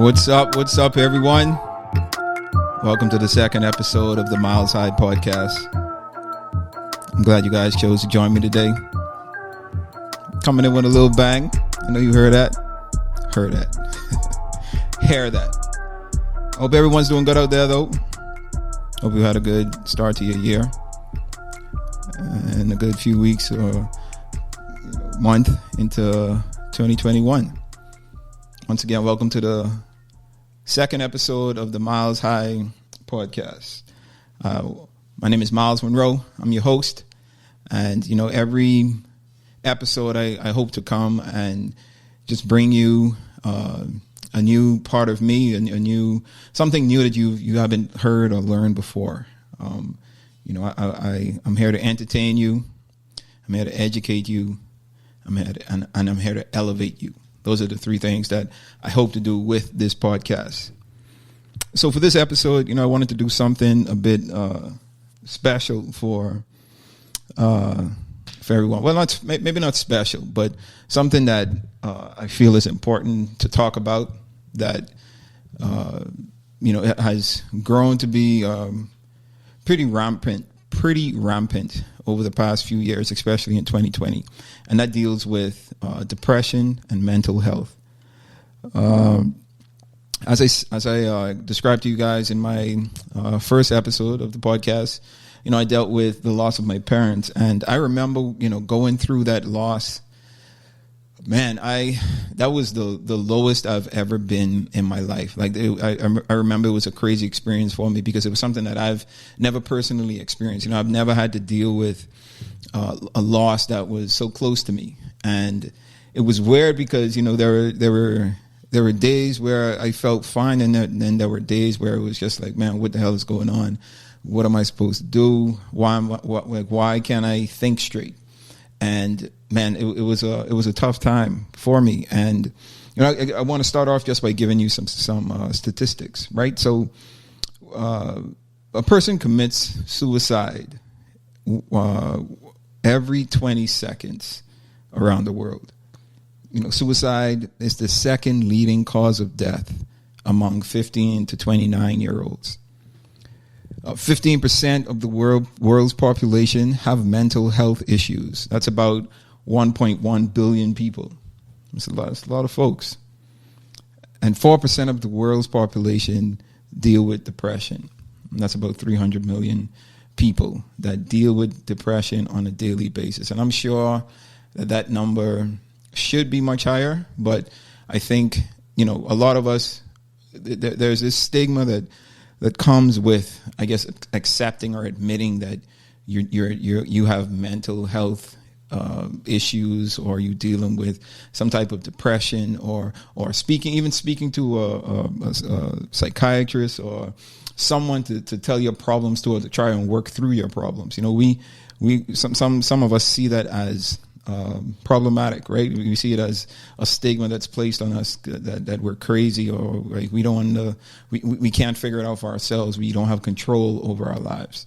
What's up? What's up, everyone? Welcome to the second episode of the Myles podcast. I'm glad you guys chose to join me today. Coming in with a little bang. I know you heard that. Heard that. Hear that. Hope everyone's doing good out there, though. Hope you had a good start to your year and a good few weeks or month into 2021. Once again, welcome to the second episode of the Myles High podcast. My name is Myles Monroe. I'm your host. And, every episode I hope to come and just bring you a new part of me, something new that you haven't heard or learned before. I'm here to entertain you. I'm here to educate you. I'm here to elevate you. Those are the three things that I hope to do with this podcast. So for this episode, I wanted to do something a bit special for everyone. Well, maybe not special, but something that I feel is important to talk about. That it has grown to be pretty rampant over the past few years, especially in 2020, and that deals with depression and mental health. As I described to you guys in my first episode of the podcast, I dealt with the loss of my parents, and I remember going through that loss. Man, that was the lowest I've ever been in my life. Like I remember it was a crazy experience for me because it was something that I've never personally experienced. I've never had to deal with a loss that was so close to me, and it was weird because there were days where I felt fine, and then there were days where it was just like, man, what the hell is going on? What am I supposed to do? Why can't I think straight? And man, it was a tough time for me. And I want to start off just by giving you some statistics, right? So a person commits suicide every 20 seconds around the world. Suicide is the second leading cause of death among 15 to 29-year-olds. 15% of the world's population have mental health issues. That's about 1.1 billion people. It's a lot of folks. And 4% of the world's population deal with depression. And that's about 300 million people that deal with depression on a daily basis. And I'm sure that number should be much higher, but I think, a lot of us, there's this stigma that comes with, I guess, accepting or admitting that you have mental health issues, or you dealing with some type of depression, or speaking to a psychiatrist or someone to tell your problems to, or to try and work through your problems. Some of us see that as problematic, right? We see it as a stigma that's placed on us that we're crazy, or like we can't figure it out for ourselves. We don't have control over our lives,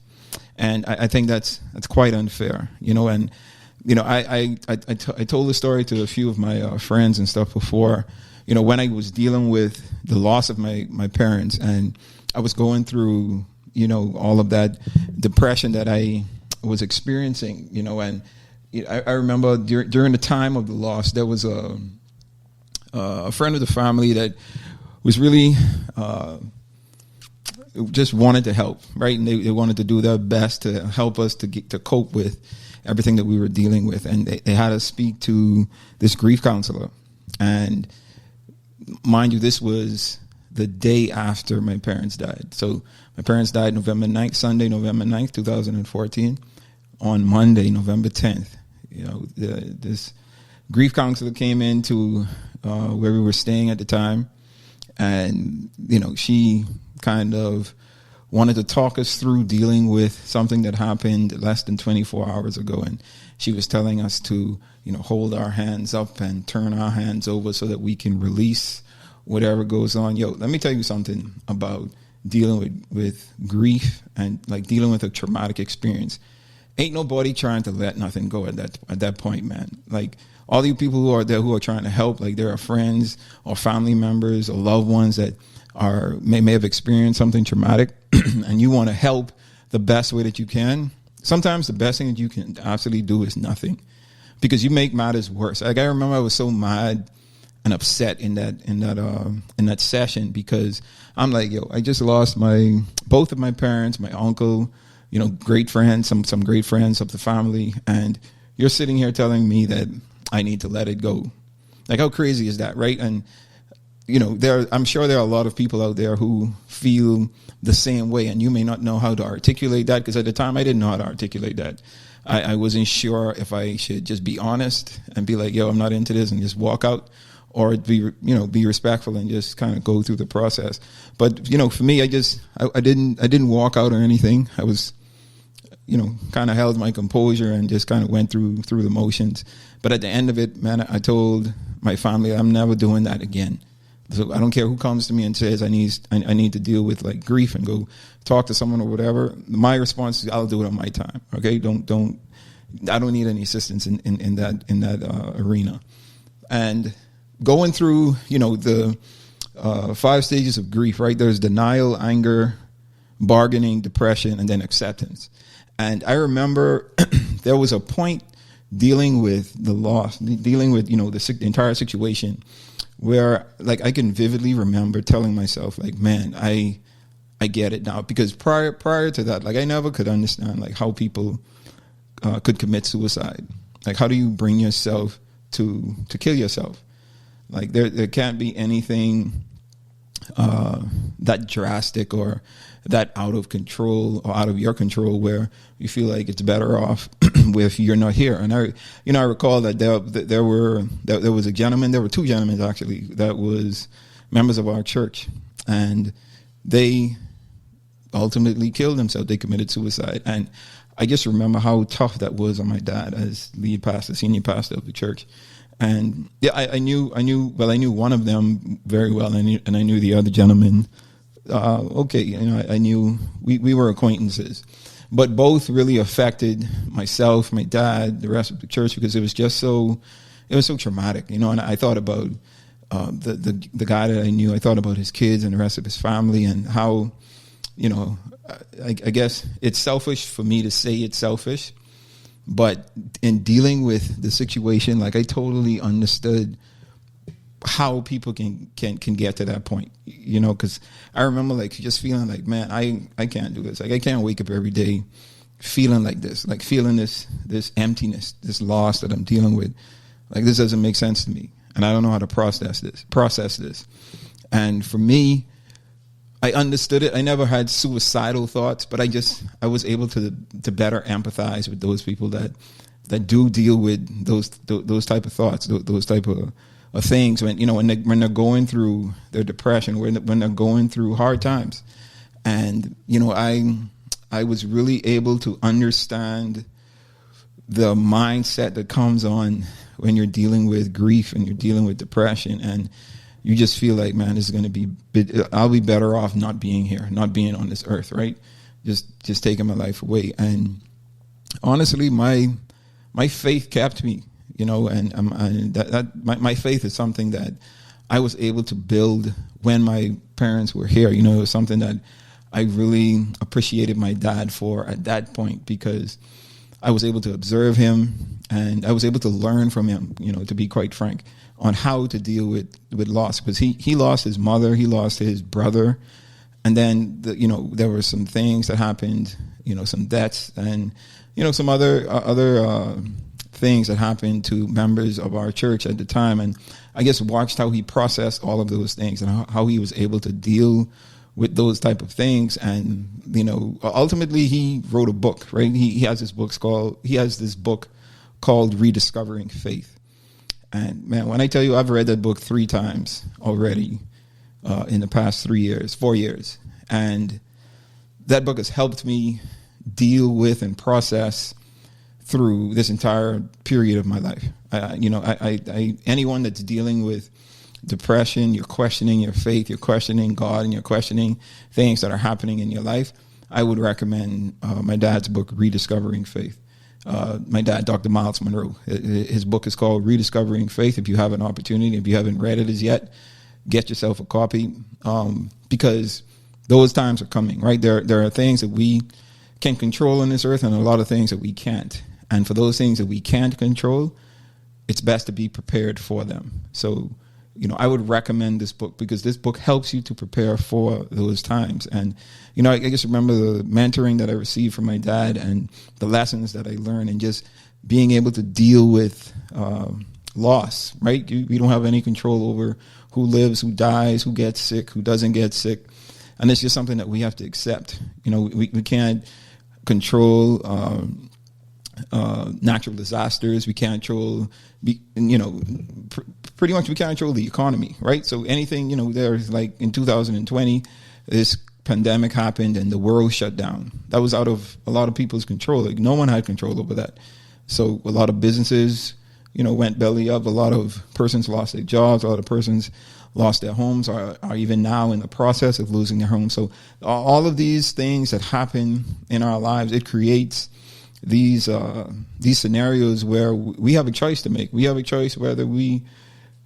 and I think that's quite unfair, And I told the story to a few of my friends and stuff before, when I was dealing with the loss of my parents, and I was going through all of that depression that I was experiencing, and I remember during the time of the loss, there was a friend of the family that was really just wanted to help, right? And they wanted to do their best to help us to cope with everything that we were dealing with. And they had us speak to this grief counselor. And mind you, this was the day after my parents died. So my parents died Sunday, November 9th, 2014. On Monday, November 10th, this grief counselor came into where we were staying at the time, and she kind of wanted to talk us through dealing with something that happened less than 24 hours ago, and she was telling us to hold our hands up and turn our hands over so that we can release whatever goes on. Let me tell you something about dealing with grief and like dealing with a traumatic experience. ain't nobody trying to let nothing go at that point, man. Like, all you people who are there who are trying to help, like there are friends or family members or loved ones that may have experienced something traumatic, and you want to help the best way that you can. Sometimes the best thing that you can absolutely do is nothing, because you make matters worse. Like, I remember I was so mad and upset in that session, because I'm like, yo, I just lost both of my parents, my uncle, great friends, some great friends of the family, and you're sitting here telling me that I need to let it go. Like, how crazy is that, right? And I'm sure there are a lot of people out there who feel the same way, and you may not know how to articulate that, because at the time I didn't know how to articulate that. I wasn't sure if I should just be honest and be like, yo, I'm not into this, and just walk out, or be respectful and just kind of go through the process. But for me, I didn't walk out or anything. I was kind of held my composure and just kind of went through the motions. But at the end of it, man, I told my family I'm never doing that again. So I don't care who comes to me and says I need to deal with like grief and go talk to someone or whatever. My response is, I'll do it on my time. Okay, I don't need any assistance in that arena. And going through the 5 stages of grief, right? There's denial, anger, bargaining, depression, and then acceptance. And I remember there was a point dealing with the loss, dealing with the entire situation, where like I can vividly remember telling myself like, man, I get it now, because prior to that, like I never could understand like how people could commit suicide. Like, how do you bring yourself to kill yourself? Like there can't be anything that drastic or that out of control or out of your control where you feel like it's better off if you're not here. And I recall that there was a gentleman, there were 2 gentlemen actually, that was members of our church, and they ultimately killed themselves. They committed suicide. And I just remember how tough that was on my dad as lead pastor, senior pastor of the church. And yeah, I knew one of them very well, and I knew the other gentleman. I knew we were acquaintances, but both really affected myself, my dad, the rest of the church, because it was so traumatic, And I thought about the guy that I knew. I thought about his kids and the rest of his family, and how, I guess it's selfish for me to say it's selfish, but in dealing with the situation, like I totally understood how people can get to that point, because I remember like just feeling like, man, I can't do this. Like, I can't wake up every day feeling like this, like feeling this emptiness, this loss that I'm dealing with. Like, this doesn't make sense to me, and I don't know how to process this. And for me, I understood it. I never had suicidal thoughts, but I was able to better empathize with those people that do deal with those type of thoughts, those type of things when they're going through their depression, when they're going through hard times. And I was really able to understand the mindset that comes on when you're dealing with grief and you're dealing with depression, and you just feel like, man, this is going to be, I'll be better off not being here, not being on this earth, right? Just taking my life away. And honestly, my faith kept me, and my faith is something that I was able to build when my parents were here. It was something that I really appreciated my dad for at that point, because I was able to observe him and I was able to learn from him, to be quite frank, on how to deal with loss. Because he lost his mother, he lost his brother, and then there were some things that happened, some deaths and some other things that happened to members of our church at the time. And I just watched how he processed all of those things and how he was able to deal with those type of things. And ultimately he wrote a book, right? He has this book called Rediscovering Faith. And man, when I tell you, I've read that book 3 times already in the past 4 years. And that book has helped me deal with and process through this entire period of my life. Anyone that's dealing with depression, you're questioning your faith, you're questioning God, and you're questioning things that are happening in your life, I would recommend my dad's book, Rediscovering Faith. my dad, Dr. Myles Monroe. His book is called Rediscovering Faith. If you have an opportunity, if you haven't read it as yet, get yourself a copy, because those times are coming, right? There are things that we can control on this earth and a lot of things that we can't. And for those things that we can't control, it's best to be prepared for them. So, I would recommend this book because this book helps you to prepare for those times. And, I just remember the mentoring that I received from my dad and the lessons that I learned and just being able to deal with loss, right? We don't have any control over who lives, who dies, who gets sick, who doesn't get sick. And it's just something that we have to accept. We can't control natural disasters. We can't control, pretty much we can't control the economy, right? So anything, there's like in 2020, this pandemic happened and the world shut down. That was out of a lot of people's control. Like no one had control over that. So a lot of businesses, went belly up. A lot of persons lost their jobs. A lot of persons lost their homes, are even now in the process of losing their homes. So all of these things that happen in our lives, it creates these scenarios where we have a choice to make. We have a choice whether we,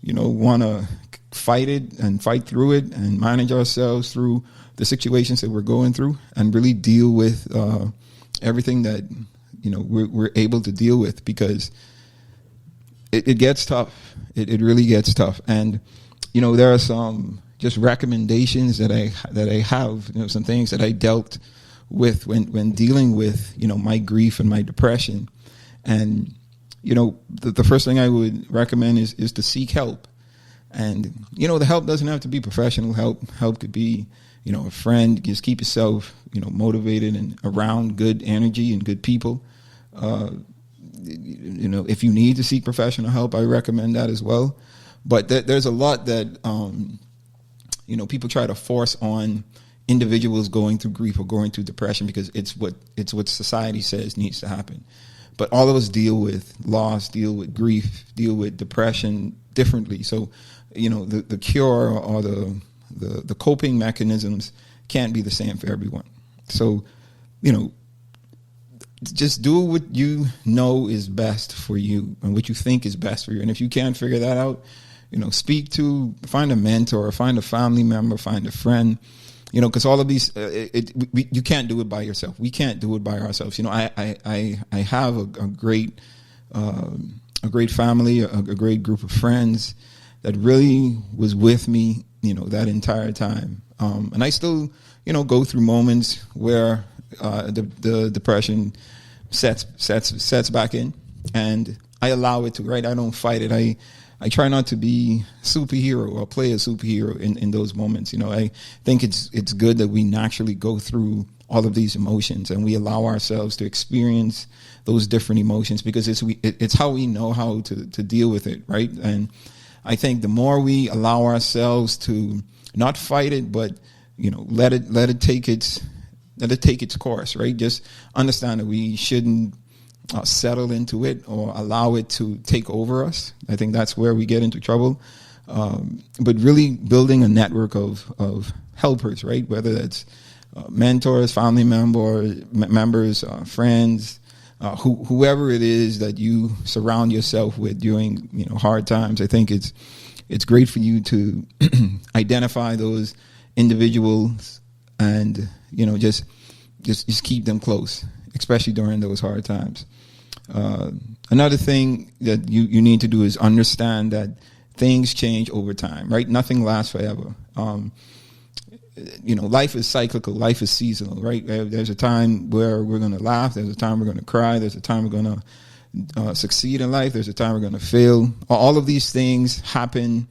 want to fight it and fight through it and manage ourselves through the situations that we're going through and really deal with everything that, we're able to deal with, because it gets tough. It really gets tough. And, there are some just recommendations that I have, some things that I dealt with when dealing with, my grief and my depression. And, the first thing I would recommend is to seek help. And, the help doesn't have to be professional help. Help could be, a friend. Just keep yourself, motivated and around good energy and good people. If you need to seek professional help, I recommend that as well. But there's a lot that, people try to force on individuals going through grief or going through depression because it's what society says needs to happen. But all of us deal with loss, deal with grief, deal with depression differently. So, the cure or the coping mechanisms can't be the same for everyone. So, just do what you know is best for you and what you think is best for you. And if you can't figure that out, find a mentor, find a family member, find a friend, because all of these, you can't do it by yourself. We can't do it by ourselves. I have a great family, a great group of friends that really was with me, that entire time. And I still, go through moments where the depression sets back in, and I allow it to, right? I don't fight it. I try not to be superhero or play a superhero in those moments. I think it's good that we naturally go through all of these emotions and we allow ourselves to experience those different emotions, because it's how we know how to deal with it, right? And I think the more we allow ourselves to not fight it, but let it take its course, right? Just understand that we shouldn't settle into it or allow it to take over us. I think that's where we get into trouble. But really building a network of helpers, right? Whether that's mentors, family members, friends, whoever it is that you surround yourself with during hard times. I think it's great for you to identify those individuals and just keep them close, especially during those hard times. Another thing that you need to do is understand that things change over time, right? Nothing lasts forever. Life is cyclical. Life is seasonal, right? There's a time where we're going to laugh. There's a time we're going to cry. There's a time we're going to succeed in life. There's a time we're going to fail. All of these things happen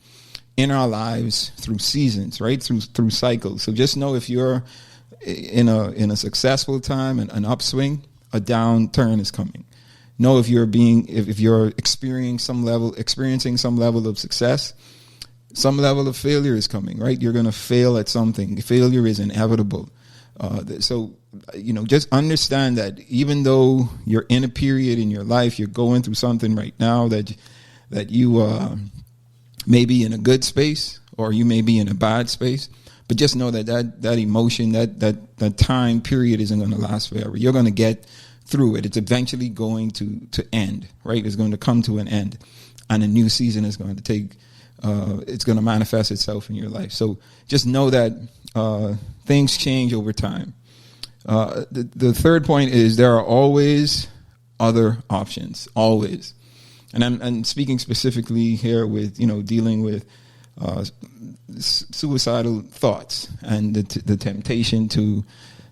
in our lives through seasons, right? Through cycles. So just know if you're in a successful time and an upswing, a downturn is coming. Know if you're experiencing some level of success, some level of failure is coming, right? You're going to fail at something. Failure is inevitable. So just understand that even though you're in a period in your life, you're going through something right now that you may be in a good space or you may be in a bad space, but just know that emotion, that time period isn't going to last forever. You're going to get through it. It's eventually going to end, right? It's going to come to an end, and a new season is going to take. It's going to manifest itself in your life. So just know that things change over time. The third point is there are always other options, always. And I'm speaking specifically here with, dealing with suicidal thoughts and the temptation to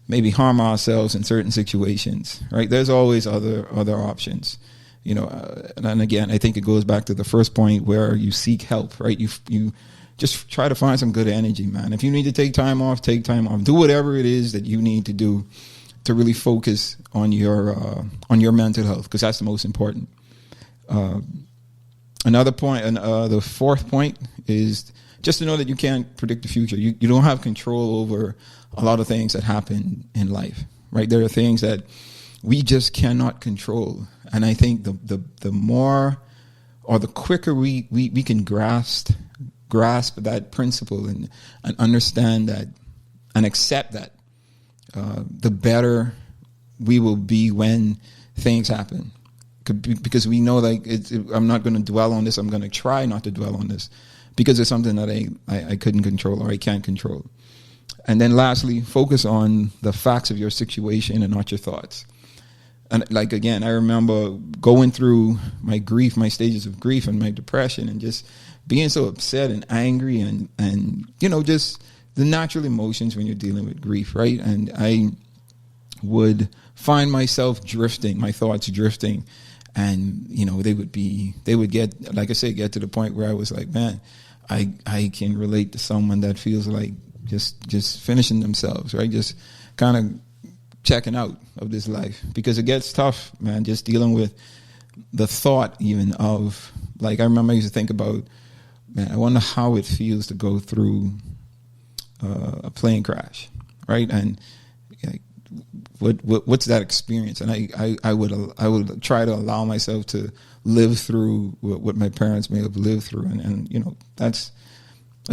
maybe harm ourselves in certain situations, right? There's always other options, and again, I think it goes back to the first point where you seek help, right? You just try to find some good energy, man. If you need to take time off, take time off. Do whatever it is that you need to do to really focus on your mental health, because that's the most important. Another point, and the fourth point is just to know that you can't predict the future. You don't have control over a lot of things that happen in life, right? There are things that we just cannot control. And I think the more or the quicker we can grasp that principle and understand that and accept that, the better we will be when things happen. Because we know, I'm not going to dwell on this. I'm going to try not to dwell on this because it's something that I couldn't control or I can't control. And then lastly, focus on the facts of your situation and not your thoughts. And again, I remember going through my grief, my stages of grief and my depression, and just being so upset and angry and just the natural emotions when you're dealing with grief, right? And I would find myself drifting, my thoughts drifting. And, they would get, like I said, get to the point where I was like, man, I can relate to someone that feels like just finishing themselves, right? Just kind of checking out of this life, because it gets tough, man, just dealing with the thought even of, I remember I used to think about, man, I wonder how it feels to go through a plane crash, right? And what's that experience? And I would try to allow myself to live through what my parents may have lived through, and that's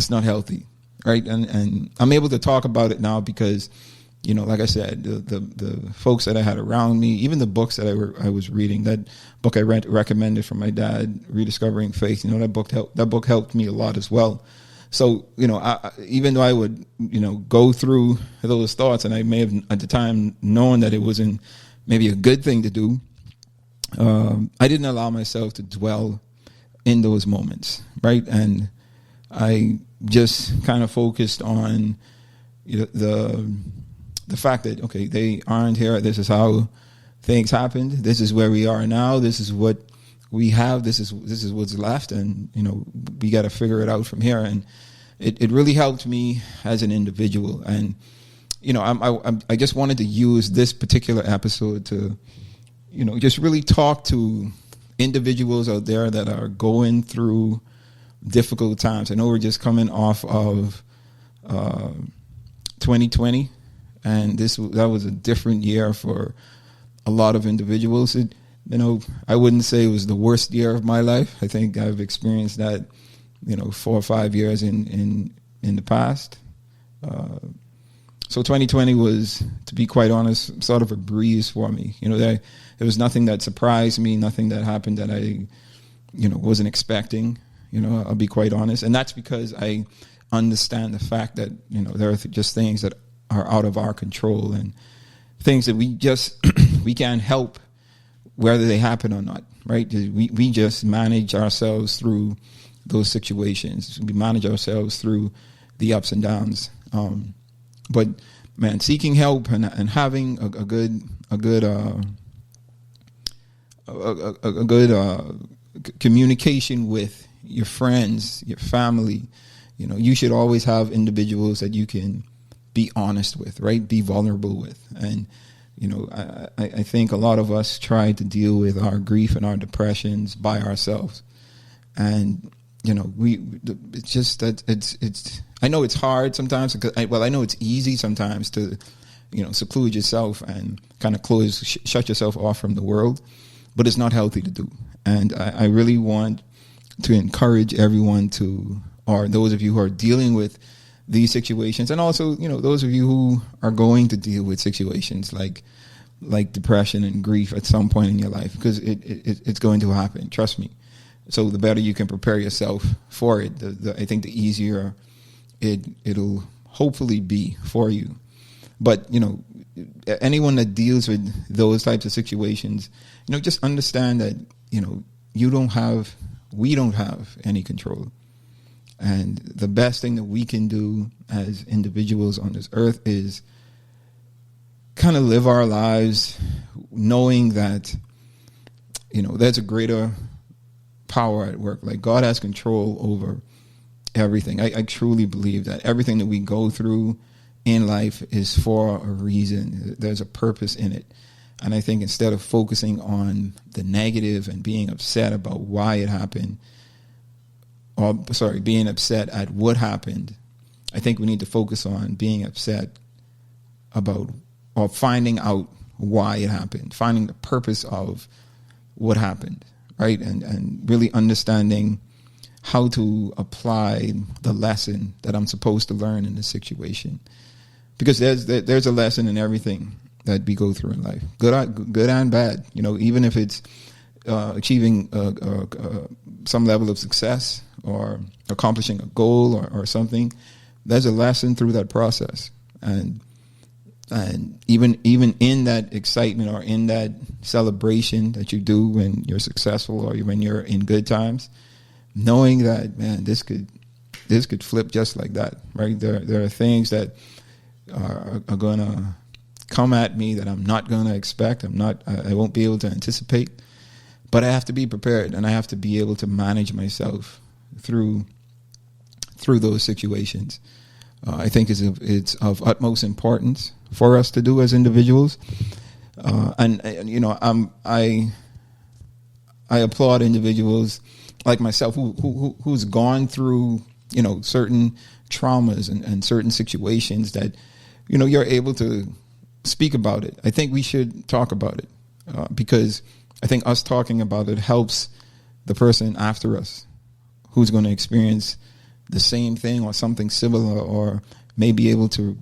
not healthy, right? And I'm able to talk about it now because, like I said, the folks that I had around me, even the books that I was reading, that book I recommended from my dad, Rediscovering Faith, that book helped me a lot as well. So, even though I would, go through those thoughts, and I may have at the time known that it wasn't maybe a good thing to do, I didn't allow myself to dwell in those moments, right? And I just kind of focused on the fact that, okay, they aren't here. This is how things happened. This is where we are now. This is what we have. This is what's left, and we got to figure it out from here. And it really helped me as an individual. And I just wanted to use this particular episode to just really talk to individuals out there that are going through difficult times. I know we're just coming off of 2020, and that was a different year for a lot of individuals. I wouldn't say it was the worst year of my life. I think I've experienced that, 4 or 5 years in the past. So 2020 was, to be quite honest, sort of a breeze for me. There was nothing that surprised me, nothing that happened that I, wasn't expecting. I'll be quite honest. And that's because I understand the fact that, there are just things that are out of our control and things that we can't help whether they happen or not, right? We just manage ourselves through those situations. We manage ourselves through the ups and downs. But man, seeking help and having a good communication with your friends, your family. You should always have individuals that you can be honest with, right? Be vulnerable with. And I think a lot of us try to deal with our grief and our depressions by ourselves. And, it's just that it's, I know it's hard sometimes because I know it's easy sometimes to, seclude yourself and kind of shut yourself off from the world, but it's not healthy to do. And I really want to encourage everyone or those of you who are dealing with these situations, and also, those of you who are going to deal with situations like like depression and grief at some point in your life, because it's going to happen. Trust me. So the better you can prepare yourself for it, I think the easier it'll hopefully be for you. But, anyone that deals with those types of situations, just understand that, we don't have any control. And the best thing that we can do as individuals on this earth is kind of live our lives knowing that, there's a greater power at work. Like, God has control over everything. I truly believe that everything that we go through in life is for a reason. There's a purpose in it. And I think instead of focusing on the negative and being upset about why it happened, being upset at what happened, I think we need to focus on being upset about or finding out why it happened, finding the purpose of what happened, right? And really understanding how to apply the lesson that I'm supposed to learn in this situation. Because there's a lesson in everything that we go through in life, good and bad. Even if it's achieving some level of success or accomplishing a goal or something, there's a lesson through that process. And even in that excitement or in that celebration that you do when you're successful or when you're in good times, knowing that, man, this could flip just like that, right? There are things that are going to come at me that I'm not going to expect. I won't be able to anticipate, but I have to be prepared, and I have to be able to manage myself through those situations. I think it's of utmost importance for us to do as individuals. I applaud individuals like myself who's gone through, certain traumas and certain situations that, you're able to speak about it. I think we should talk about it because I think us talking about it helps the person after us who's going to experience the same thing or something similar, or may be able to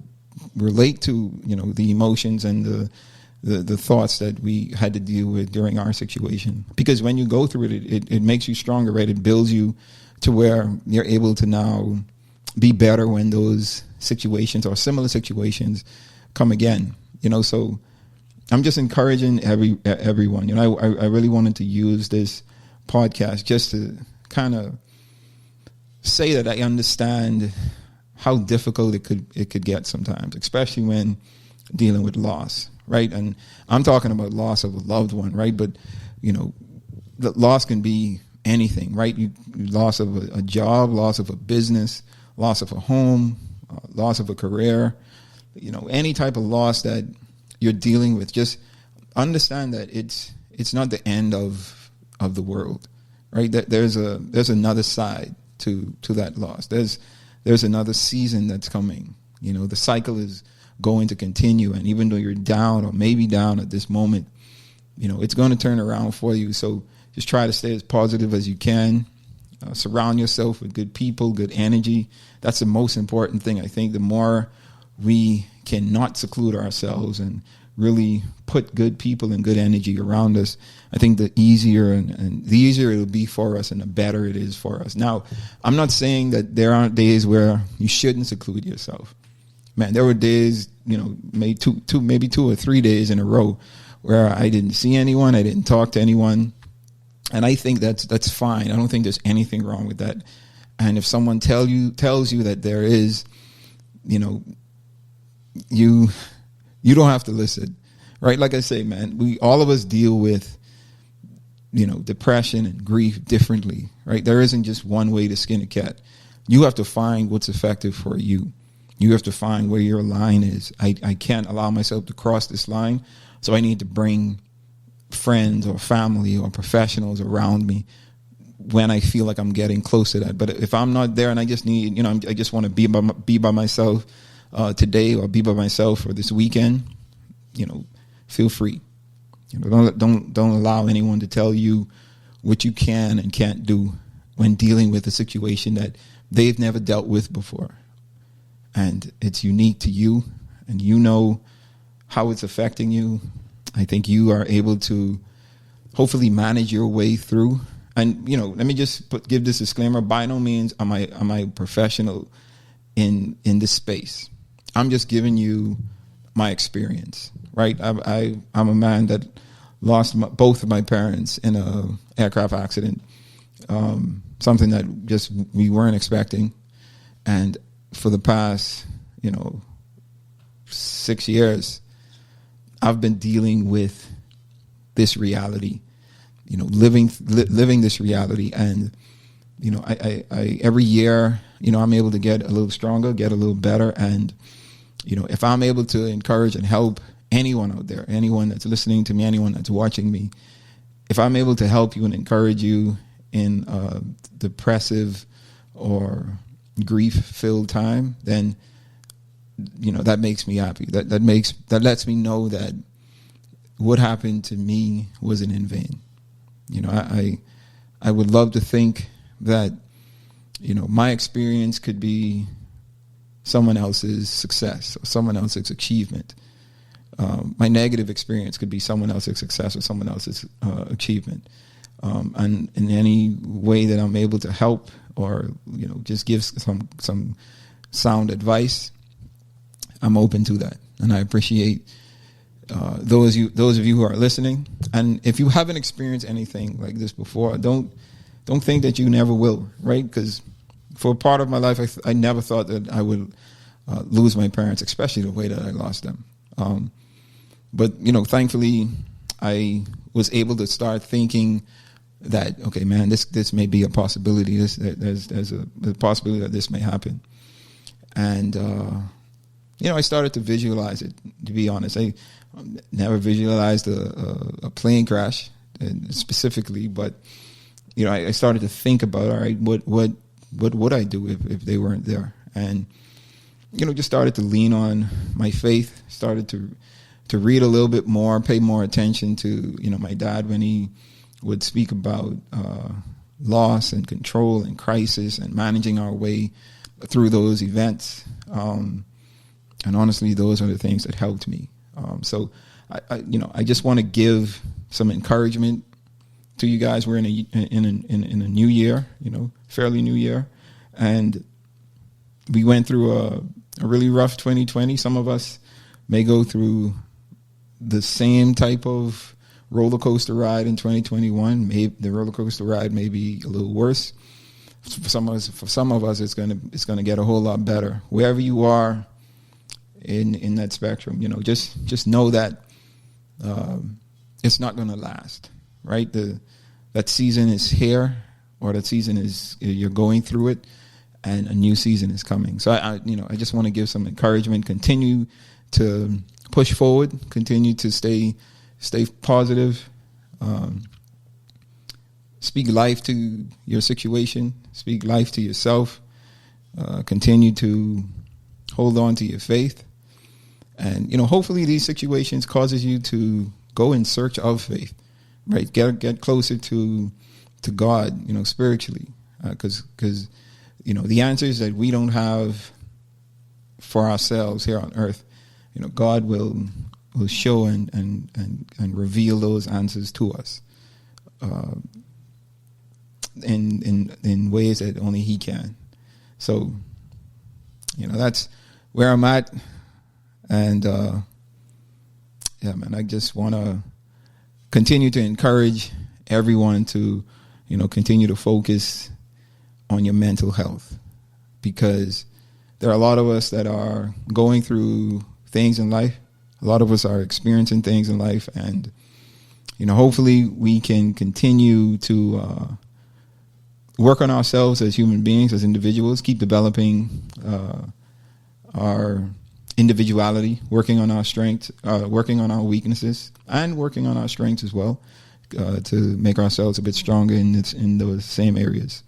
relate to, the emotions and the thoughts that we had to deal with during our situation. Because when you go through it makes you stronger, right? It builds you to where you're able to now be better when those situations or similar situations come again. So I'm just encouraging everyone. I really wanted to use this podcast just to kind of say that I understand how difficult it could get sometimes, especially when dealing with loss, right? And I'm talking about loss of a loved one, right? But the loss can be anything, right? You loss of a job, loss of a business, loss of a home, loss of a career, any type of loss that you're dealing with. Just understand that it's not the end of the world, right? That there's another side to that loss. There's another season that's coming. The cycle is going to continue, and even though you're down or maybe down at this moment, it's going to turn around for you. So just try to stay as positive as you can. Surround yourself with good people, good energy. That's the most important thing. I think the more we can not seclude ourselves and really put good people and good energy around us, I think the easier and the easier it'll be for us and the better it is for us. Now, I'm not saying that there aren't days where you shouldn't seclude yourself. Man, there were days, maybe 2 or 3 days in a row where I didn't see anyone, I didn't talk to anyone. And I think that's fine. I don't think there's anything wrong with that. And if someone tells you that there is, you don't have to listen, right? Like I say, man, all of us deal with, depression and grief differently, right? There isn't just one way to skin a cat. You have to find what's effective for you. You have to find where your line is. I can't allow myself to cross this line, so I need to bring friends or family or professionals around me when I feel like I'm getting close to that. But if I'm not there and I just need, I just want to be by myself today or be by myself for this weekend, feel free. Don't allow anyone to tell you what you can and can't do when dealing with a situation that they've never dealt with before. And it's unique to you, and how it's affecting you. I think you are able to hopefully manage your way through. And, let me just give this disclaimer. By no means am I a professional in this space. I'm just giving you my experience, right? I'm a man that lost both of my parents in a aircraft accident, something that just we weren't expecting. And for the past, 6 years, I've been dealing with this reality, living this reality. And, I every year, I'm able to get a little stronger, get a little better. And, if I'm able to encourage and help anyone out there, anyone that's listening to me, anyone that's watching me, if I'm able to help you and encourage you in a depressive or grief-filled time, then, that makes me happy. That lets me know that what happened to me wasn't in vain. I would love to think that, my experience could be someone else's success or someone else's achievement. My negative experience could be someone else's success or someone else's achievement. And in any way that I'm able to help or, just give some sound advice, I'm open to that. And I appreciate those of you who are listening. And if you haven't experienced anything like this before, don't think that you never will, right? Because for a part of my life, I never thought that I would lose my parents, especially the way that I lost them. But thankfully, I was able to start thinking that, okay, man, this may be a possibility. There's a possibility that this may happen. And, I started to visualize it, to be honest. I never visualized a plane crash specifically, but, I started to think about, all right, what would I do if they weren't there? And, just started to lean on my faith, started to read a little bit more, pay more attention to, my dad when he would speak about loss and control and crisis and managing our way through those events. And honestly, those are the things that helped me. So I just want to give some encouragement to you guys. We're in a new year, fairly new year, and we went through a really rough 2020. Some of us may go through the same type of roller coaster ride in 2021. Maybe the roller coaster ride may be a little worse. For some of us, it's gonna get a whole lot better. Wherever you are in that spectrum, just know that it's not gonna last, right? That season is here, or that season is, you're going through it, and a new season is coming. So I just want to give some encouragement. Continue to push forward. Continue to stay positive. Speak life to your situation. Speak life to yourself. Continue to hold on to your faith. And, hopefully these situations causes you to go in search of faith, right? Get closer to God, spiritually. Because the answers that we don't have for ourselves here on earth, God will show and reveal those answers to us in ways that only He can. So, that's where I'm at. And man, I just want to continue to encourage everyone to, continue to focus on your mental health, because there are a lot of us that are going through things in life. A lot of us are experiencing things in life, and hopefully we can continue to work on ourselves as human beings, as individuals, keep developing our individuality, working on our strengths, working on our weaknesses, and working on our strengths as well, to make ourselves a bit stronger in those same areas.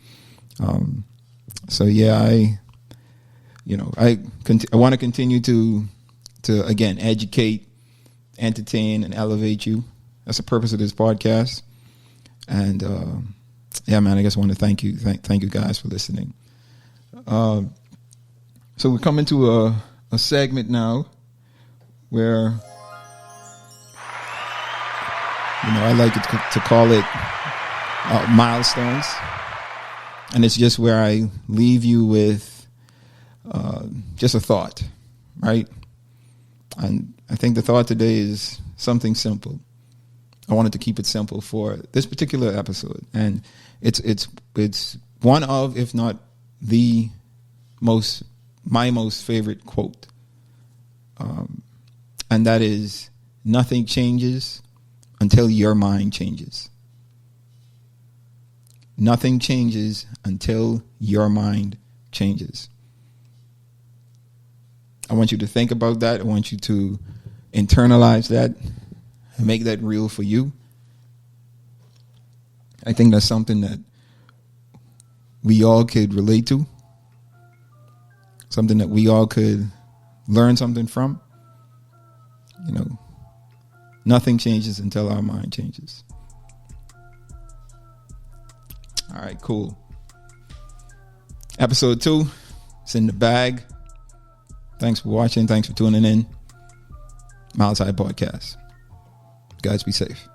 So yeah, I want to continue to again educate, entertain, and elevate you. That's the purpose of this podcast. And yeah, man, I just want to thank you guys for listening. So we're coming to a segment now where I like it to call it milestones. And it's just where I leave you with just a thought, right? And I think the thought today is something simple. I wanted to keep it simple for this particular episode. And it's one of, if not my most favorite quote. And that is, nothing changes until your mind changes. Nothing changes until your mind changes. I want you to think about that. I want you to internalize that and make that real for you. I think that's something that we all could relate to. Something that we all could learn something from. Nothing changes until our mind changes. All right, cool. Episode 2, it's in the bag. Thanks for watching. Thanks for tuning in. Myles Podcast. Guys, be safe.